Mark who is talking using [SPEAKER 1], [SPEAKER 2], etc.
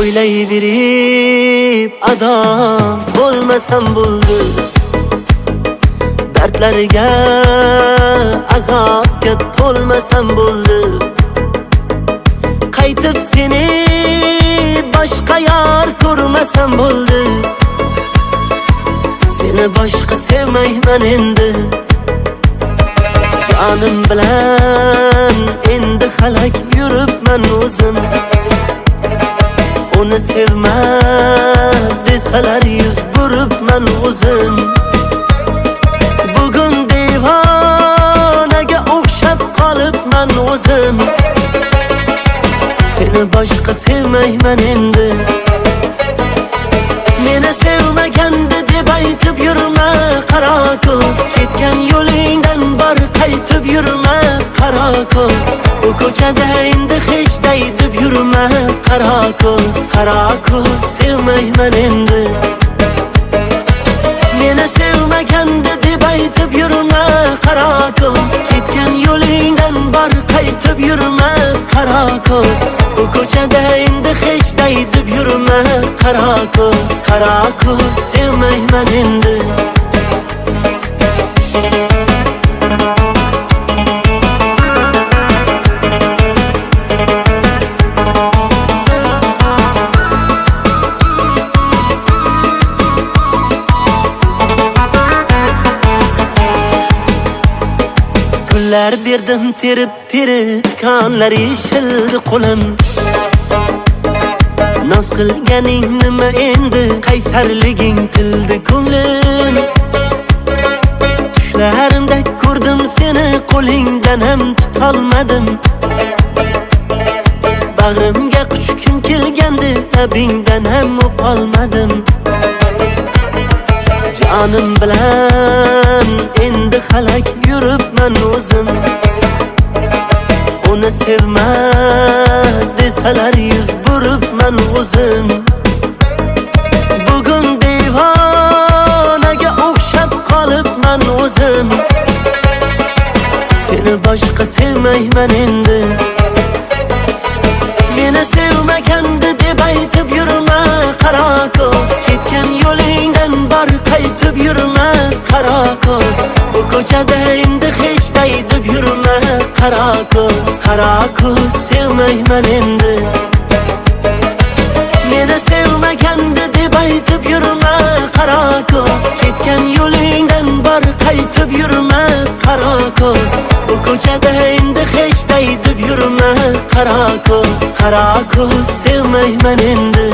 [SPEAKER 1] O'ylayverib adam bo'lmasam bo'ldi, dardlarga azobga to'lmasam bo'ldi. Qaytib seni boshqa yor ko'rmasam bo'ldi. Seni boshqa sevmayman endi. Jonim bilan endi xalak yuribman o'zim. Uni sevma desalar yuz buribman o'zim. Bugun devonaga o'xshab qolibman o'zim. Seni boshqa sevmayman endi. Meni sevmaganda deb aytib yurma qaro ko'z. Ketgan yo'lingdan bor qaytib yurma qaro ko'z. Bu ko'chada endi hech deb yurma qaro ko'z. Qaro ko'z sevmayman endi. Meni sevmaganda deb aytib yurma qaro ko'z. Ketgan yo'lingdan bor qaytib yurma qaro ko'z. Bu ko'chada endi hech deb yurma qaro ko'z. Qaro ko'z sevmayman endi. Kunlar berdim terib kanlar yeshildi qo'lim. Noz qilganing nima endi, qaysarliging tildi ko'nglim. Tushlarimda ko'rdim seni, qo'lingdan ham tutolmadim. Bag'rimga quchgim kelgandi, labingdan ham o'polmadim. Jonim bilan endi xalak yuribman o'zim. Uni sevma desalar yuz buribman o'zim. Bugun devonaga o'xshab qolibman o'zim. Seni boshqa sevmayman endi. Meni sevmaganda deb aytib yurma qaro ko'z. Ketgan yo'lingdan bor qaytib yurma qaro ko'z. Bu ko'chada endi hech deb yurma qaro ko'z. Qaro ko'z sevmayman endi. Meni sevmaganda deb aytib yurma qaro ko'z. Ketgan yo'lingdan bor qaytib yurma qaro ko'z. Bu ko'chada endi hech deb yurma qaro ko'z. Qaro ko'z sevmayman endi.